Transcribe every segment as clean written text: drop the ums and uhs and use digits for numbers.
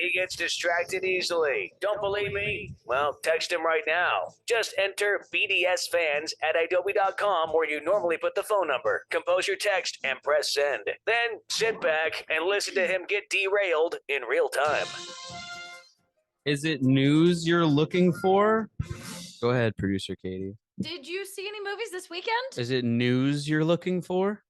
He gets distracted easily. Don't believe me? Well, text him right now. Just enter BDSFans at Adobe.com where you normally put the phone number. Compose your text and press send. Then sit back and listen to him get derailed in real time. Is it news you're looking for? Go ahead, producer Katie. Did you see any movies this weekend? Is it news you're looking for?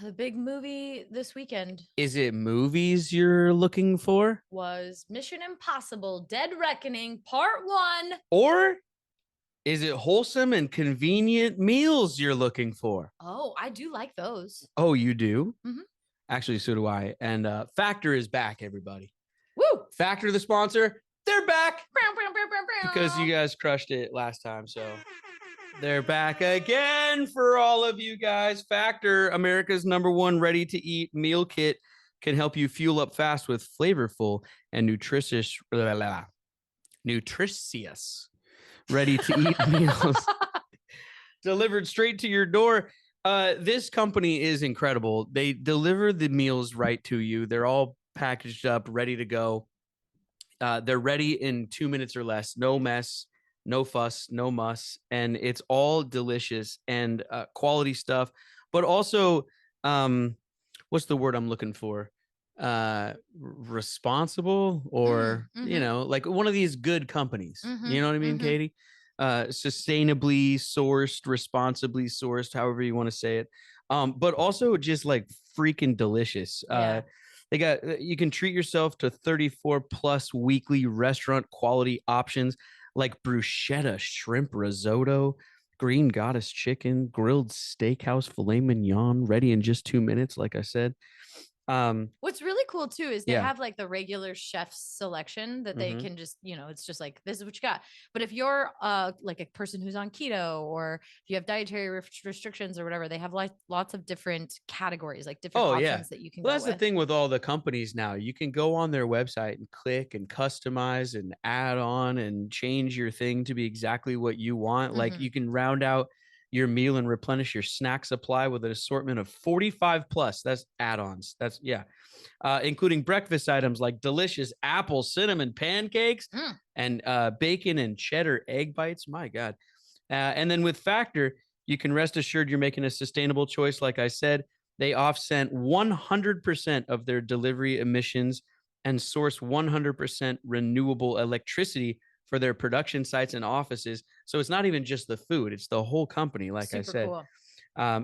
The big movie this weekend Is it movies you're looking for? was Mission Impossible Dead Reckoning Part 1. Or is it wholesome and convenient meals you're looking for? Oh, I do like those. Oh, you do? Mhm. Actually, so do I. And Factor is back, everybody. Woo! Factor, the sponsor, they're back because you guys crushed it last time. So they're back again for all of you guys. Factor, America's #1 ready-to-eat meal kit, can help you fuel up fast with flavorful and nutritious ready-to-eat meals delivered straight to your door. This company is incredible. They deliver the meals right to you. They're all packaged up, ready to go. They're ready in 2 minutes or less. No mess, no fuss, no muss. And it's all delicious and quality stuff. But also, what's the word I'm looking for? Responsible, or, you know, like one of these good companies. You know what I mean, Katie? Sustainably sourced, responsibly sourced, however you want to say it. But also just like freaking delicious. You can treat yourself to 34 plus weekly restaurant quality options like bruschetta shrimp risotto, green goddess chicken, grilled steakhouse filet mignon, ready in just 2 minutes, like I said. What's really cool too is they have like the regular chef's selection that they can just, you know, it's just like, this is what you got. But if you're like a person who's on keto, or if you have dietary restrictions or whatever, they have like lots of different categories, like different options that you can go that's with. the thing with all the companies now. You can go on their website and click and customize and add on and change your thing to be exactly what you want. Like you can round out your meal and replenish your snack supply with an assortment of 45 plus. That's add-ons. That's including breakfast items like delicious apple cinnamon pancakes and bacon and cheddar egg bites. My God. And then with Factor, you can rest assured you're making a sustainable choice. Like I said, they offset 100% of their delivery emissions and source 100% renewable electricity for their production sites and offices. So it's not even just the food, it's the whole company. Like Super I said, cool.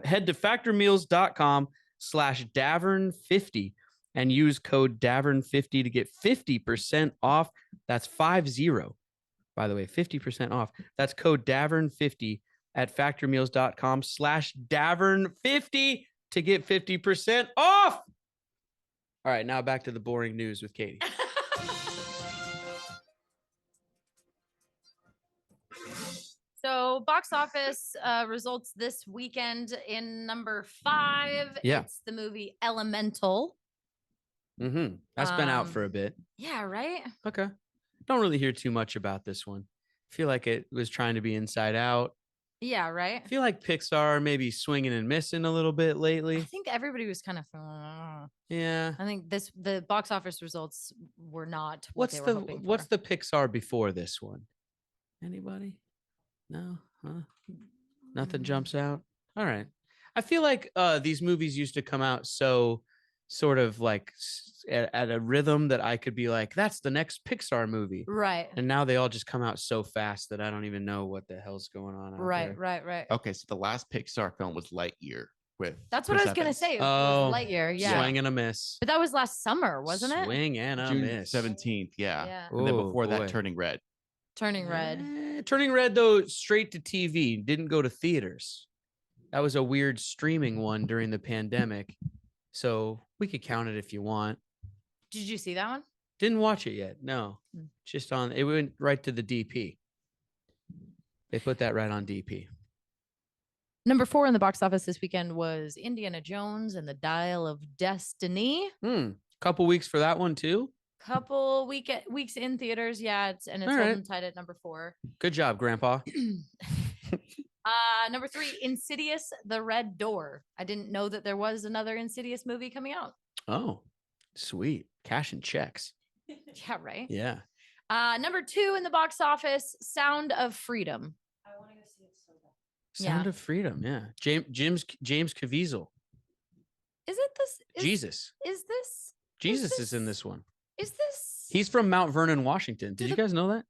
Head to factormeals.com/Davern50 and use code Davern50 to get 50% off. That's 50, by the way, 50% off. That's code Davern50 at factormeals.com/Davern50 to get 50% off. All right, now back to the boring news with Katie. So box office results this weekend in number 5. Yeah. It's the movie Elemental. That's been out for a bit. Yeah, right? Okay. Don't really hear too much about this one. I feel like it was trying to be Inside Out. Yeah, right? I feel like Pixar maybe swinging and missing a little bit lately. I think everybody was kind of yeah. I think the box office results were not what they were hoping for. What's the Pixar before this one? Anybody? No? Huh? Nothing jumps out? All right. I feel like these movies used to come out so sort of like at a rhythm that I could be like, that's the next Pixar movie. Right. And now they all just come out so fast that I don't even know what the hell's going on out there. Right. Okay, so the last Pixar film was Lightyear with That's what Chris I was going to Evans. say. It was Lightyear. Yeah. Swing and a miss. But that was last summer, wasn't it? Swing and a June miss. 17th, yeah. Ooh, And then before boy. that, Turning Red. Turning Red. Turning Red, though, straight to TV. Didn't go to theaters. That was a weird streaming one during the pandemic. So we could count it if you want. Did you see that one? Didn't watch it yet. No. Just on, it went right to the DP. They put that right on DP. Number 4 in the box office this weekend was Indiana Jones and the Dial of Destiny. Couple weeks for that one too. Couple weeks in theaters, yeah. It's holding tight at number 4. Good job, Grandpa. Number 3, Insidious: The Red Door. I didn't know that there was another Insidious movie coming out. Oh, sweet. Cash and checks. Yeah, right. Yeah. Number 2 in the box office, Sound of Freedom. I want to go see it so bad. Sound of Freedom. Yeah. James Caviezel. Is it this? Jesus. Jesus is in this one. Is this? He's from Mount Vernon, Washington. Did you guys know that?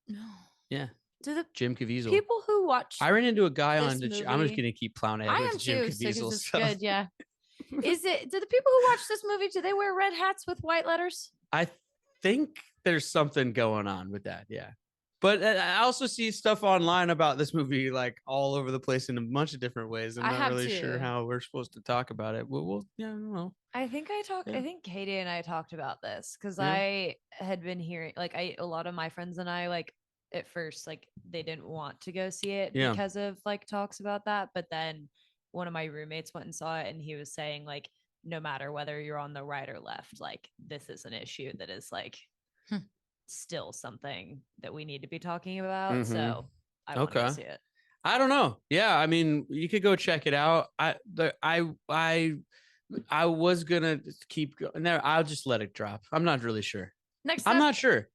No. Yeah. Do the Jim Caviezel. people who watch? I ran into a guy on the. movie, I'm just gonna keep plowing ahead I with am Jim too. Caviezel It's stuff. good. Yeah. Is it? Do the people who watch this movie? Do they wear red hats with white letters? I think there's something going on with that. Yeah. But I also see stuff online about this movie like all over the place in a bunch of different ways. I'm not really sure how we're supposed to talk about it. We'll yeah, I don't know. I think Katie and I talked about this because I had been hearing a lot of my friends and I like at first like they didn't want to go see it because of like talks about that. But then one of my roommates went and saw it and he was saying like no matter whether you're on the right or left, like this is an issue that is like still something that we need to be talking about. So I want to see it. I don't know. Yeah, I mean, you could go check it out. I was gonna keep going. No, I'll just let it drop. I'm not really sure. I'm not sure.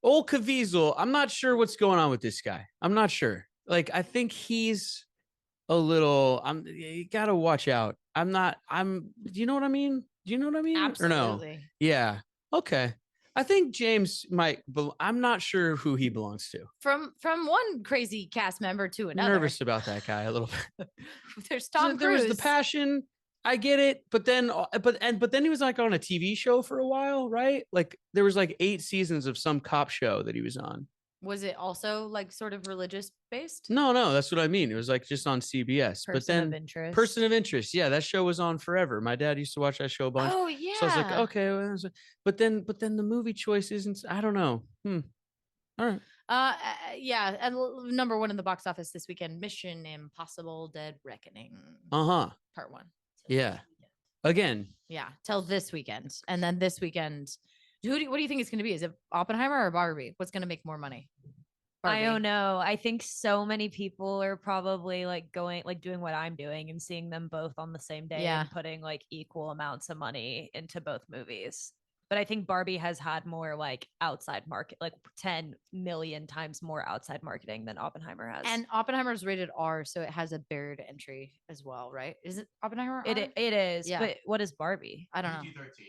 Old Caviezel. I'm not sure what's going on with this guy. I'm not sure. Like, I think he's a little. You gotta watch out. Do you know what I mean? Do you know what I mean? Absolutely. Or no? Yeah. Okay. I think James might. I'm not sure who he belongs to. From one crazy cast member to another. Nervous about that guy a little bit. There's Tom Cruise. There was the passion. I get it, but then he was like on a TV show for a while, right? Like there was like 8 seasons of some cop show that he was on. Was it also like sort of religious based? No, that's what I mean. It was like just on CBS. Person of Interest. Person of Interest. Yeah, that show was on forever. My dad used to watch that show a bunch. Oh yeah. So I was like, okay, but then the movie choice isn't. I don't know. All right. Yeah, and number 1 in the box office this weekend, Mission Impossible: Dead Reckoning. Part 1. Yeah. Again. Yeah, till this weekend, and then this weekend. What do you think it's going to be? Is it Oppenheimer or Barbie? What's going to make more money? Barbie. I don't know. I think so many people are probably like doing what I'm doing and seeing them both on the same day and putting like equal amounts of money into both movies. But I think Barbie has had more like outside market, like 10 million times more outside marketing than Oppenheimer has. And Oppenheimer is rated R, so it has a barrier to entry as well, right? Is it Oppenheimer? It is. Yeah. But what is Barbie? I don't know. PG-13.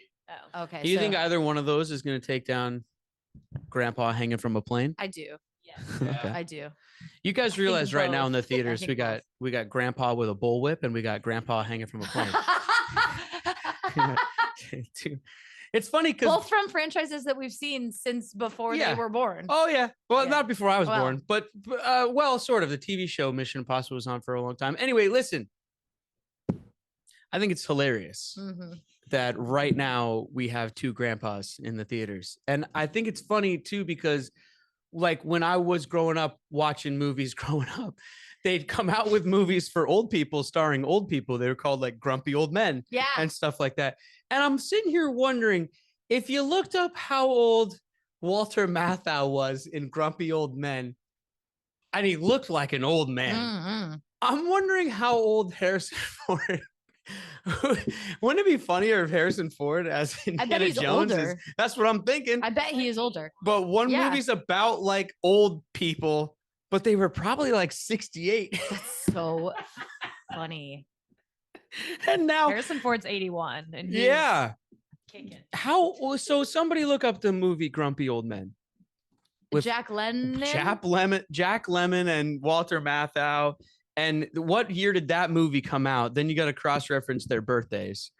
Oh, okay. Do you think either one of those is going to take down Grandpa hanging from a plane? I do. Yes. Okay. I do. You guys realize right now in the theaters think we got Grandpa with a bullwhip and we got Grandpa hanging from a plane. It's funny because both from franchises that we've seen since before they were born. Oh yeah, well not before I was born, but sort of. The TV show Mission Impossible was on for a long time. Anyway, listen, I think it's hilarious that right now we have 2 grandpas in the theaters, and I think it's funny too because like when I was growing up watching movies they'd come out with movies for old people starring old people. They were called like Grumpy Old Men and stuff like that. And I'm sitting here wondering if you looked up how old Walter Matthau was in Grumpy Old Men, and he looked like an old man. I'm wondering how old Harrison Ford. Wouldn't it be funnier if Harrison Ford as Indiana Jones is? That's what I'm thinking. I bet he is older. But one movie's about like old people, but they were probably like 68. That's so funny. And now Harrison Ford's 81 and he's kicking. So somebody look up the movie Grumpy Old Men with Jack Lemmon and Walter Matthau. And what year did that movie come out? Then you got to cross-reference their birthdays.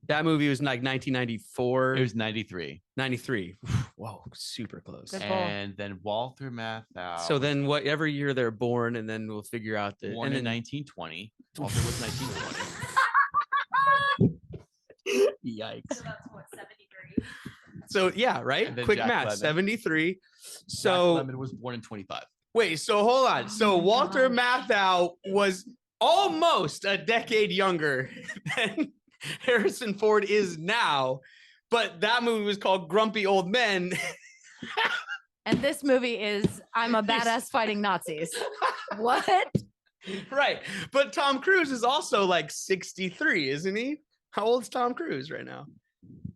That movie was like 1994. It was 93. 93. Whoa, super close. And then Walter Matthau. So then whatever year they're born, and then we'll figure out the born in 1920. Walter was 1920. Yikes. So that's what, 73? So yeah, right? Quick Jack math, Lemmon. 73. So Jack Lemmon was born in 25. Wait, so hold on. So Walter Matthau was almost a decade younger than Harrison Ford is now, but that movie was called Grumpy Old Men. And this movie is I'm a badass fighting Nazis. What? Right. But Tom Cruise is also like 63, isn't he? How old's Tom Cruise right now?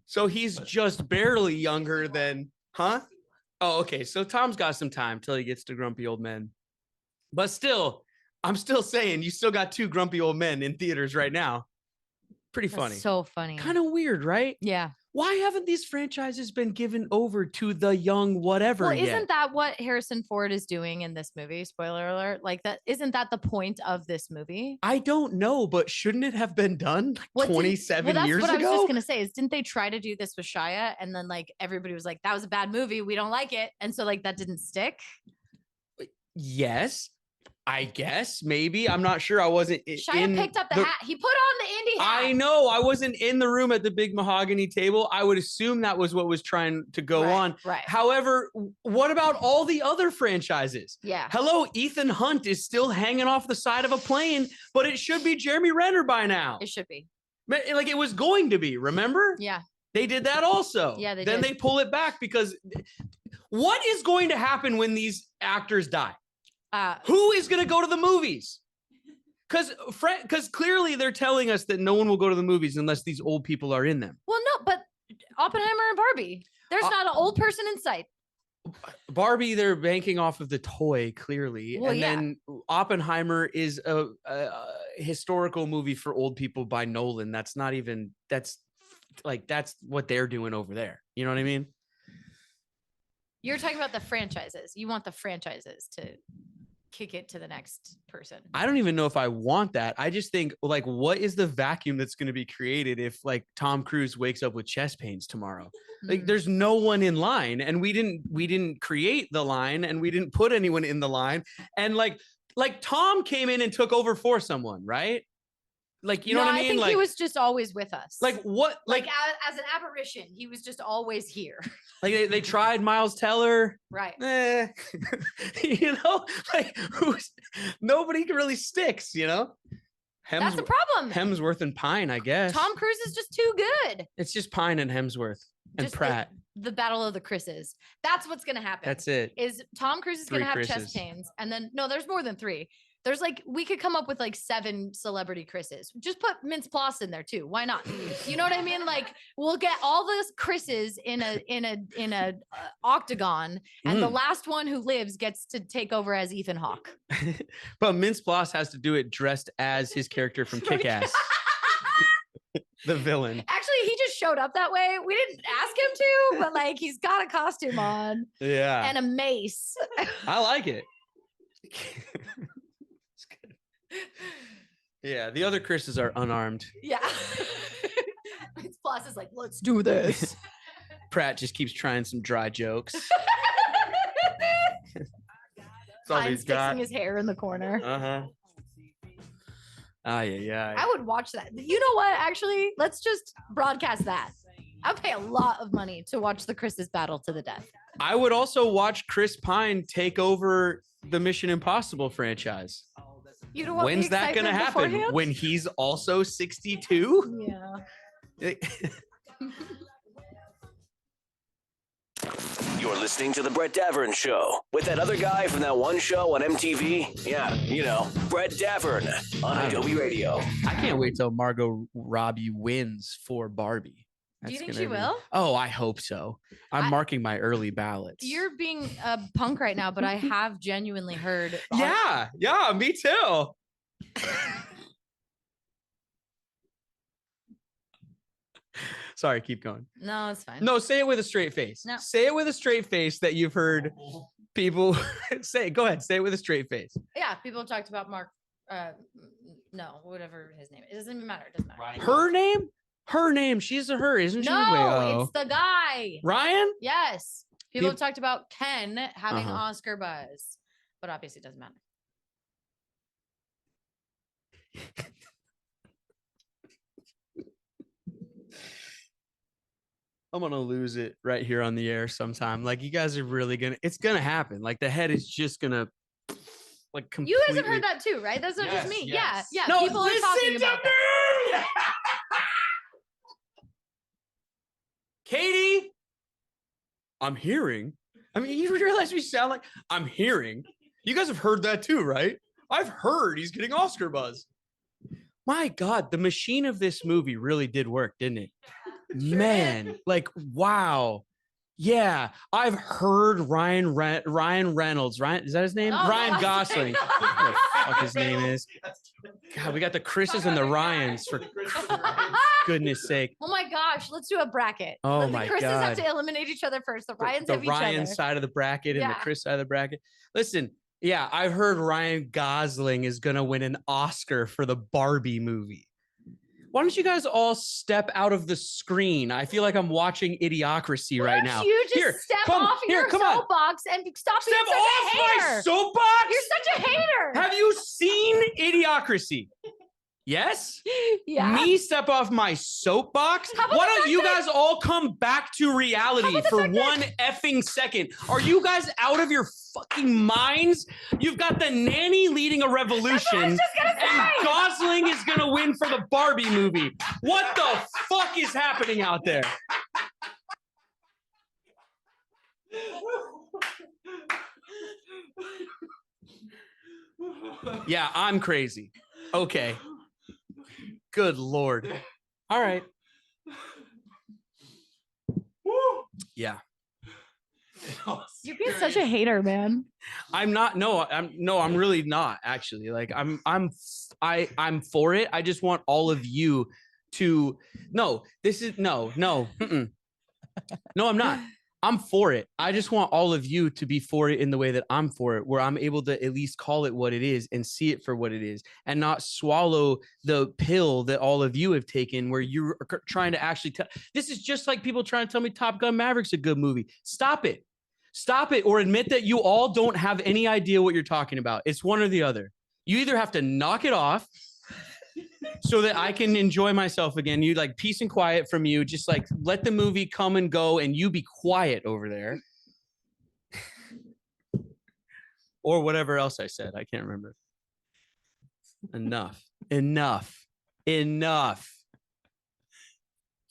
So he's just barely younger than, huh? Oh, okay. So Tom's got some time till he gets to grumpy old men. But still, I'm still saying you still got 2 grumpy old men in theaters right now. Pretty funny. So funny. Kind of weird, right? Yeah. Why haven't these franchises been given over to the young whatever Well, yet? isn't that what Harrison Ford is doing in this movie? Spoiler alert. Like that, isn't that the point of this movie? I don't know, but shouldn't it have been done like 27 years ago? That's what I was just gonna say. Is didn't they try to do this with Shia, and then like everybody was like, "That was a bad movie. We don't like it," and so like that didn't stick. Yes, I guess maybe. I'm not sure. I wasn't. Shia picked up the hat. He put on the indie hat. I know. I wasn't in the room at the big mahogany table. I would assume that was what was trying to go on. Right. However, what about all the other franchises? Yeah. Hello, Ethan Hunt is still hanging off the side of a plane, but it should be Jeremy Renner by now. It should be. Like it was going to be. Remember? Yeah. They did that also. Yeah, they then did. they pull it back because what is going to happen when these actors die? Who is going to go to the movies? Because clearly they're telling us that no one will go to the movies unless these old people are in them. Well, no, but Oppenheimer and Barbie. There's not an old person in sight. Barbie, they're banking off of the toy, clearly. Well, and then Oppenheimer is a historical movie for old people by Nolan. That's what they're doing over there. You know what I mean? You're talking about the franchises. You want the franchises to kick it to the next person. I don't even know if I want that. I just think like, what is the vacuum that's going to be created if like Tom Cruise wakes up with chest pains tomorrow? Like there's no one in line, and we didn't create the line, and we didn't put anyone in the line. And like Tom came in and took over for someone, right? Like, you know what I mean? I think like, he was just always with us. Like what? Like as an apparition, he was just always here. Like they tried Miles Teller. Right. You know, like nobody really sticks, you know? That's the problem. Hemsworth and Pine, I guess. Tom Cruise is just too good. It's just Pine and Hemsworth and Just Pratt. The battle of the Chris's. That's what's going to happen. That's it. Is Tom Cruise is going to have Chris's. chest pains. And then, no, there's more than 3. There's like, we could come up with like 7 celebrity Chris's. Just put Mintz Plasse in there too. Why not? You know what I mean? Like we'll get all those Chris's in a octagon, and the last one who lives gets to take over as Ethan Hawke. But Mintz Plasse has to do it dressed as his character from Kick-Ass. The villain. Actually, he just showed up that way. We didn't ask him to, but like he's got a costume on. Yeah. And a mace. I like it. Yeah, the other Chris's are unarmed. Yeah. Mintz Plasse is like, let's do this. Pratt just keeps trying some dry jokes. That's all Pine's he's got. fixing his hair in the corner. Uh-huh. Yeah. I would watch that. You know what? Actually, let's just broadcast that. I'd pay a lot of money to watch the Chris's battle to the death. I would also watch Chris Pine take over the Mission Impossible franchise. You know what? When's that going to happen? When he's also 62? Yeah. You're listening to The Brett Davern Show with that other guy from that one show on MTV. Yeah, you know, Brett Davern on Adobe Radio. I can't wait till Margot Robbie wins for Barbie. Do you think she will? Oh, I hope so. I'm marking my early ballots. You're being a punk right now, but I have genuinely heard. Yeah, me too. Sorry, keep going. No, it's fine. No, say it with a straight face. No. Say it with a straight face that you've heard people say. Go ahead, say it with a straight face. Yeah, people talked about Mark. No, whatever his name is. It doesn't even matter. It doesn't matter. Her name? Her name. She's a her, isn't she? No, it's the guy. Ryan? Yes. People have talked about Ken having Oscar buzz, but obviously it doesn't matter. I'm gonna lose it right here on the air sometime. Like you guys are really it's gonna happen. Like the head is just gonna like completely. You guys have heard that too, right? That's not just me. Yes. Yeah. No, People are talking about that. Katie, I'm hearing. I mean, you realize we sound like I'm hearing. You guys have heard that too, right? I've heard he's getting Oscar buzz. My God, the machine of this movie really did work, didn't it? Man, like, wow. Yeah, I've heard Ryan Reynolds. Ryan, is that his name? Oh, Ryan Gosling. Gosling. What the fuck his name is? God, we got the Chris's and the Ryans, for goodness sake. Oh my gosh, let's do a bracket. Oh The my Chris's have God. to eliminate each other first. The Ryans The have each Ryan other. side of the bracket and the Yeah. Chris side of the bracket. Listen, yeah, I've heard Ryan Gosling is gonna win an Oscar for the Barbie movie. Why don't you guys all step out of the screen? I feel like I'm watching Idiocracy right now. You just step off your soapbox and stop being Step such off a hater. my soapbox. You're such a hater. Have you seen Idiocracy? Yes? Yeah. Me step off my soapbox? Why don't you guys all come back to reality for one effing second? Are you guys out of your fucking minds? You've got the nanny leading a revolution, and Gosling is going to win for the Barbie movie. What the fuck is happening out there? Yeah, I'm crazy. Okay. Good Lord. All right. Yeah. You're being such a hater, man. I'm not. No, I'm really not actually. Like I'm for it. I just want all of you to no, mm-mm. No, I'm not. I'm for it. I just want all of you to be for it in the way that I'm for it, where I'm able to at least call it what it is and see it for what it is and not swallow the pill that all of you have taken where you're trying to actually tell. This is just like people trying to tell me Top Gun Maverick's a good movie. Stop it. Stop it, or admit that you all don't have any idea what you're talking about. It's one or the other. You either have to knock it off so that I can enjoy myself again. You like peace and quiet from you. Just like let the movie come and go and you be quiet over there. Or whatever else I said. I can't remember. Enough. You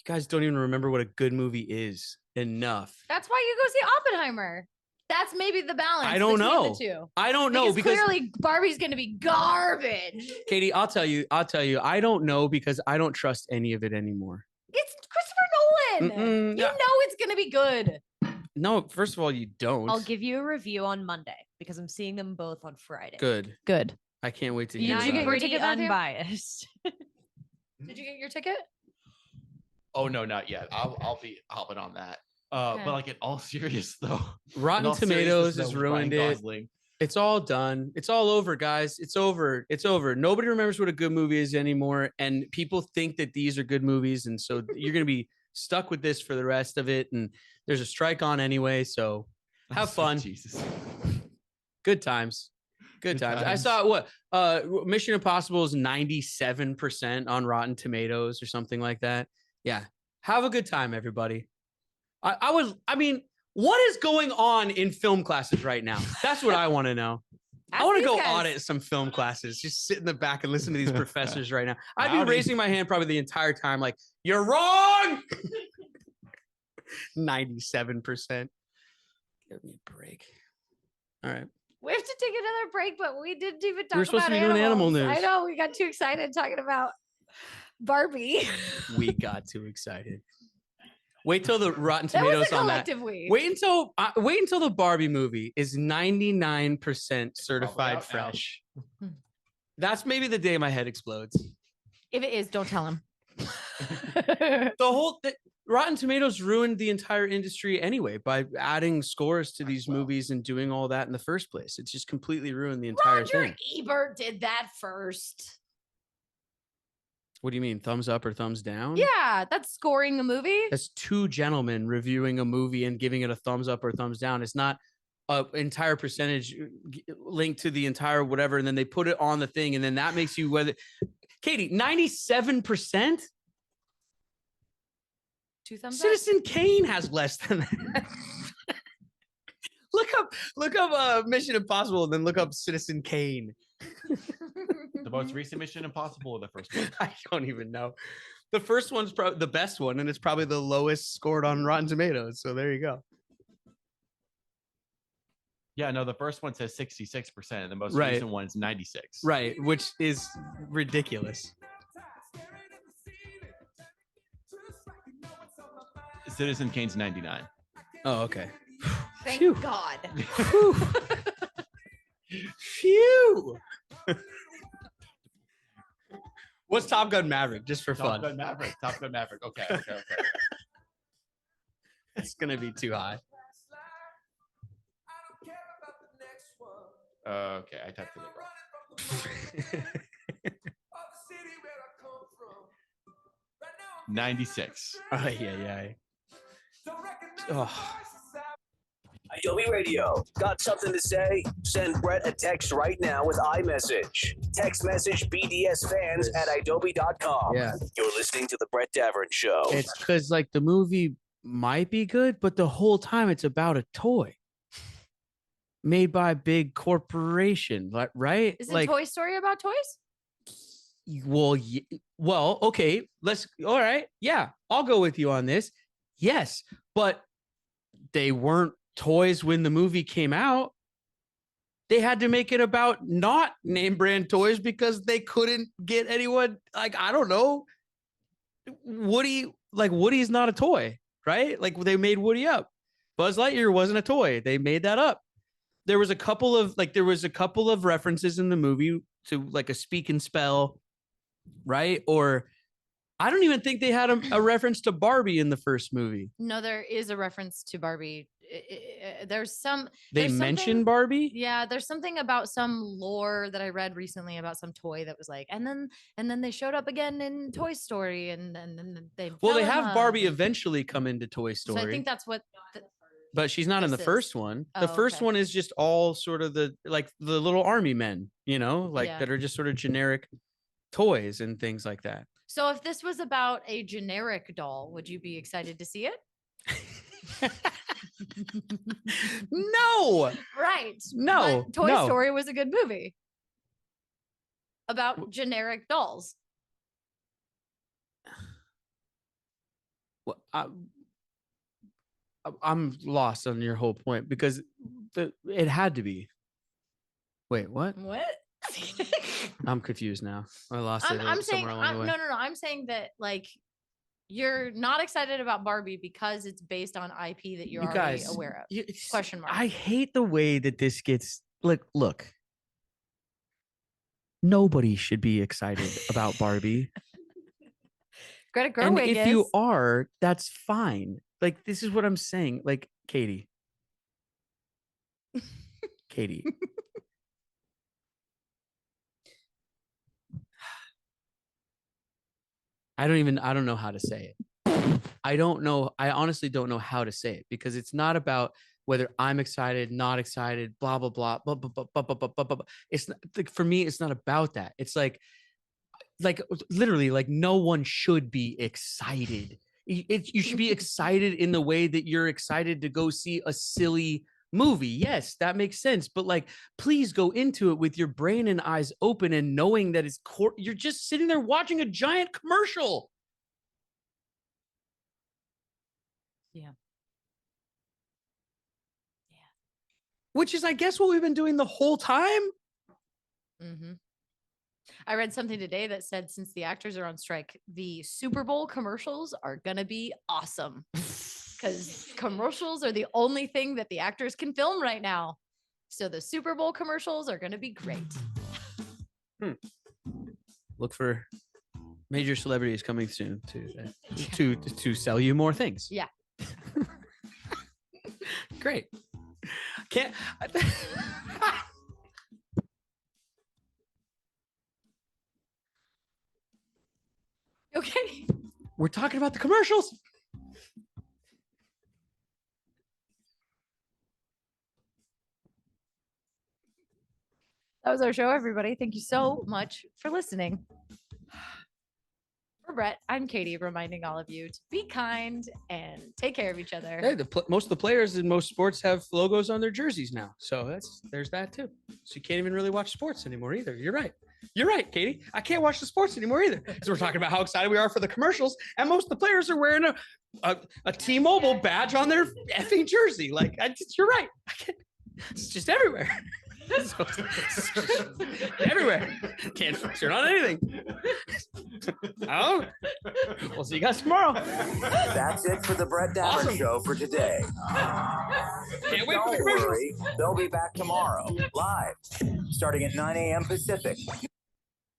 guys don't even remember what a good movie is. Enough. That's why you go see Oppenheimer. That's maybe the balance. I don't know. The two. I don't know because clearly Barbie's going to be garbage. Katie, I'll tell you. I don't know because I don't trust any of it anymore. It's Christopher Nolan. You know it's going to be good. No, first of all, you don't. I'll give you a review on Monday because I'm seeing them both on Friday. Good. I can't wait to hear. Did you get your ticket, unbiased? Did you get your ticket? Oh no, not yet. I'll be hopping on that. But like in all serious though, Rotten Tomatoes has ruined it. Gosling. It's all done. It's all over, guys. It's over. Nobody remembers what a good movie is anymore, and people think that these are good movies, and so you're gonna be stuck with this for the rest of it. And there's a strike on anyway, so have fun. Jesus. Good times. Good times. I saw Mission Impossible is 97% on Rotten Tomatoes or something like that. Yeah. Have a good time, everybody. I mean, what is going on in film classes right now? That's what I want to know. I want to go audit some film classes. Just sit in the back and listen to these professors right now. I'd be raising my hand probably the entire time like, you're wrong! 97%. Give me a break. All right. We have to take another break, but we didn't even talk We're supposed about to be doing animal news. I know, we got too excited talking about Barbie. We got too excited. Wait till the Rotten Tomatoes on that. Wait until the Barbie movie is 99% certified fresh. That's maybe the day my head explodes. If it is, don't tell him. Rotten Tomatoes ruined the entire industry anyway by adding scores to these movies and doing all that in the first place. It's just completely ruined the entire thing. Roger Ebert did that first. What do you mean? Thumbs up or thumbs down? Yeah, that's scoring a movie. That's two gentlemen reviewing a movie and giving it a thumbs up or thumbs down. It's not an entire percentage linked to the entire whatever, and then they put it on the thing, and then that makes you whether. Katie, 97%. Two thumbs Citizen Kane has less than that. Look up Mission Impossible and then look up Citizen Kane. The most recent Mission Impossible or the first one? I don't even know. The first one's probably the best one, and it's probably the lowest scored on Rotten Tomatoes. So there you go. Yeah, no, the first one says 66%, and the most recent one's 96. Right, which is ridiculous. Citizen Kane's 99. Oh, okay. Thank Phew. God. Phew. What's Top Gun Maverick? Just for fun. Top Gun Maverick. Okay. It's gonna be too high. Okay, I typed it wrong. 96. Oh, yeah. Oh. Adobe Radio. Got something to say? Send Brett a text right now with iMessage. Text message BDS fans at Adobe.com. Yeah. You're listening to the Brett Davern Show. It's because like the movie might be good, but the whole time it's about a toy made by a big corporation, right? Is like, Toy Story about toys? Well, okay. All right. Yeah, I'll go with you on this. Yes, but they weren't toys when the movie came out. They had to make it about not name brand toys because they couldn't get anyone. Like, I don't know. Woody's not a toy, right? Like they made Woody up. Buzz Lightyear wasn't a toy. They made that up. There was a couple of references in the movie to like a speak and spell, right? Or I don't even think they had a reference to Barbie in the first movie. No, there is a reference to Barbie. They mentioned Barbie. Yeah, there's something about some lore that I read recently about some toy that was like, and then they showed up again in Toy Story, and then they have Barbie eventually come into Toy Story. So I think that's what. But she's not in the first one. The first one is just all sort of the little army men, that are just sort of generic toys and things like that. So if this was about a generic doll, would you be excited to see it? No. Right. No. But Toy Story was a good movie about generic dolls. Well, I'm lost on your whole point because it had to be. Wait, what? What? I'm confused now. I lost it. I'm saying, no. I'm saying that like you're not excited about Barbie because it's based on IP that you're already aware of. Question mark. I hate the way that this gets. Look. Nobody should be excited about Barbie. Greta Gerwig and if you are, that's fine. Like, this is what I'm saying. Like, Katie. I don't know how to say it. I honestly don't know how to say it because it's not about whether I'm excited, not excited, blah, blah, blah, blah, blah, blah, blah, blah, blah, blah. It's not, like, for me, it's not about that. It's like literally, like, no one should be excited. You should be excited in the way that you're excited to go see a silly movie. Yes, that makes sense. But like, please go into it with your brain and eyes open and knowing that you're just sitting there watching a giant commercial. Yeah. Which is, I guess, what we've been doing the whole time. Mm-hmm. I read something today that said since the actors are on strike, the Super Bowl commercials are going to be awesome because commercials are the only thing that the actors can film right now. So the Super Bowl commercials are going to be great. Look for major celebrities coming soon to sell you more things. Yeah. Great. Okay. We're talking about the commercials. That was our show, everybody. Thank you so much for listening. For Brett, I'm Katie, reminding all of you to be kind and take care of each other. Hey, most of the players in most sports have logos on their jerseys now. So there's that too. So you can't even really watch sports anymore either. You're right. You're right, Katie. I can't watch the sports anymore either. So we're talking about how excited we are for the commercials, and most of the players are wearing a T-Mobile badge on their effing jersey. Like, you're right. It's just everywhere. So, everywhere. Can't turn on anything. Oh, we'll see you guys tomorrow. That's it for the Brett Davern Show for today. Can't wait for the Don't commercials. worry, they'll be back tomorrow, live, starting at 9 a.m. Pacific.